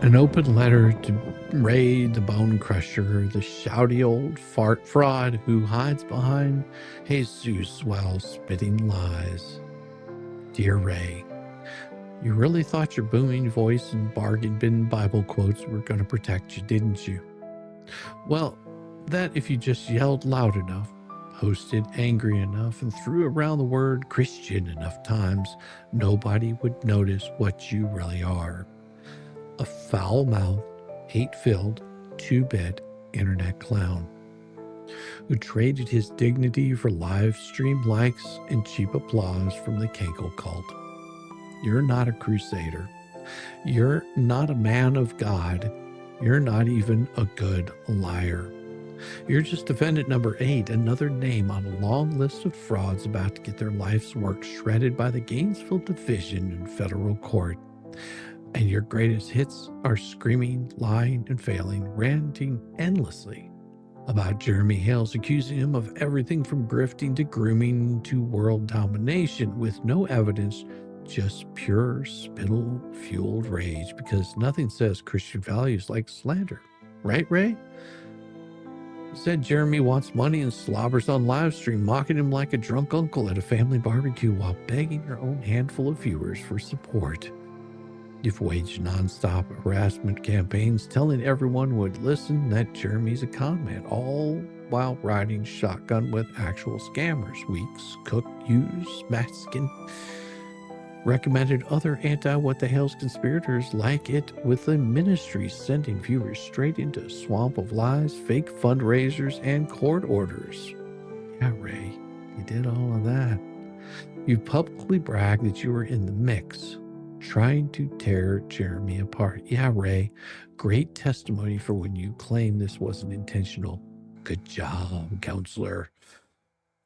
An open letter to Ray the Bonecrusher, the shouty old fart fraud who hides behind Jesus while spitting lies. Dear Ray, you really thought your booming voice and bargain bin Bible quotes were going to protect you, didn't you? Well, that if you just yelled loud enough, posted angry enough, and threw around the word Christian enough times, nobody would notice what you really are. A foul-mouthed, hate-filled, two-bit internet clown who traded his dignity for live stream likes and cheap applause from the Kanko cult. You're not a crusader. You're not a man of God. You're not even a good liar. You're just defendant number 8, another name on a long list of frauds about to get their life's work shredded by the Gainesville Division in federal court. And your greatest hits are screaming, lying, and failing, ranting endlessly about Jeremy Hales, accusing him of everything from grifting to grooming to world domination with no evidence, just pure spittle-fueled rage, because nothing says Christian values like slander. Right, Ray? Said Jeremy wants money and slobbers on live stream, mocking him like a drunk uncle at a family barbecue while begging your own handful of viewers for support. You've waged nonstop harassment campaigns telling everyone who would listen that Jeremy's a con man, all while riding shotgun with actual scammers. Weeks, cook, use, masking. Recommended other anti-WTH conspirators like it with the ministry sending viewers straight into a swamp of lies, fake fundraisers, and court orders. Yeah, Ray, you did all of that. You publicly bragged that you were in the mix, trying to tear Jeremy apart. Yeah, Ray, great testimony for when you claim this wasn't intentional. Good job, counselor.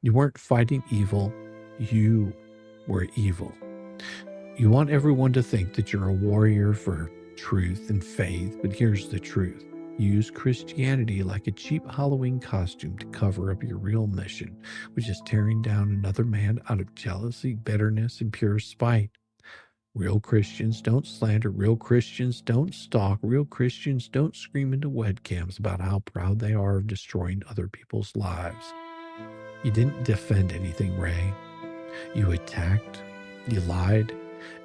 You weren't fighting evil. You were evil. You want everyone to think that you're a warrior for truth and faith, but here's the truth. You use Christianity like a cheap Halloween costume to cover up your real mission, which is tearing down another man out of jealousy, bitterness, and pure spite. Real Christians don't slander. Real Christians don't stalk. Real Christians don't scream into webcams about how proud they are of destroying other people's lives. You didn't defend anything, Ray. You attacked, you lied,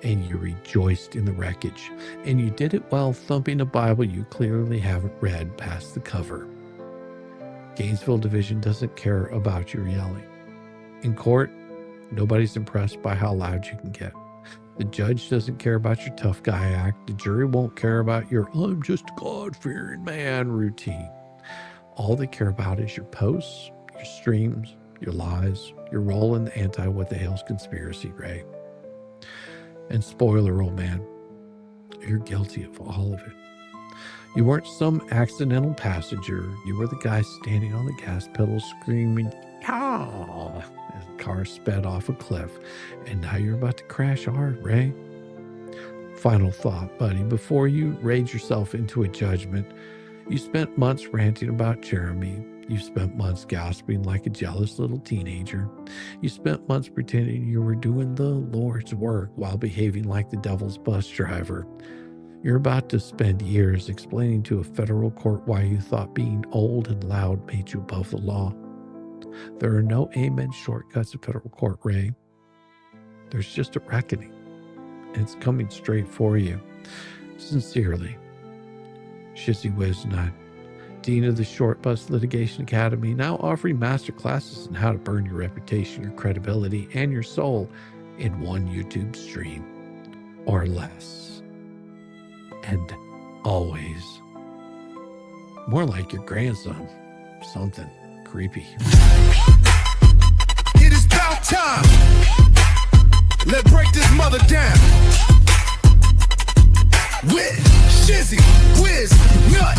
and you rejoiced in the wreckage. And you did it while thumping a Bible you clearly haven't read past the cover. Gainesville Division doesn't care about your yelling. In court, nobody's impressed by how loud you can get. The judge doesn't care about your tough guy act. The jury won't care about your I'm just a God-fearing man routine. All they care about is your posts, your streams, your lies, your role in the anti-WTH conspiracy, Ray. And spoiler, old man, you're guilty of all of it. You weren't some accidental passenger. You were the guy standing on the gas pedal screaming, "Ah!" as the car sped off a cliff. And now you're about to crash hard, Ray. Final thought, buddy. Before you rage yourself into a judgment, you spent months ranting about Jeremy. You spent months gasping like a jealous little teenager. You spent months pretending you were doing the Lord's work while behaving like the devil's bus driver. You're about to spend years explaining to a federal court why you thought being old and loud made you above the law. There are no amen shortcuts in federal court, Ray. There's just a reckoning, and it's coming straight for you. Sincerely, Shizzywhiznut, Dean of the Short Bus Litigation Academy, now offering master classes on how to burn your reputation, your credibility, and your soul in one YouTube stream or less. And always more like your grandson. Something creepy. It is about time. Let's break this mother down. With Shizzywhiznut.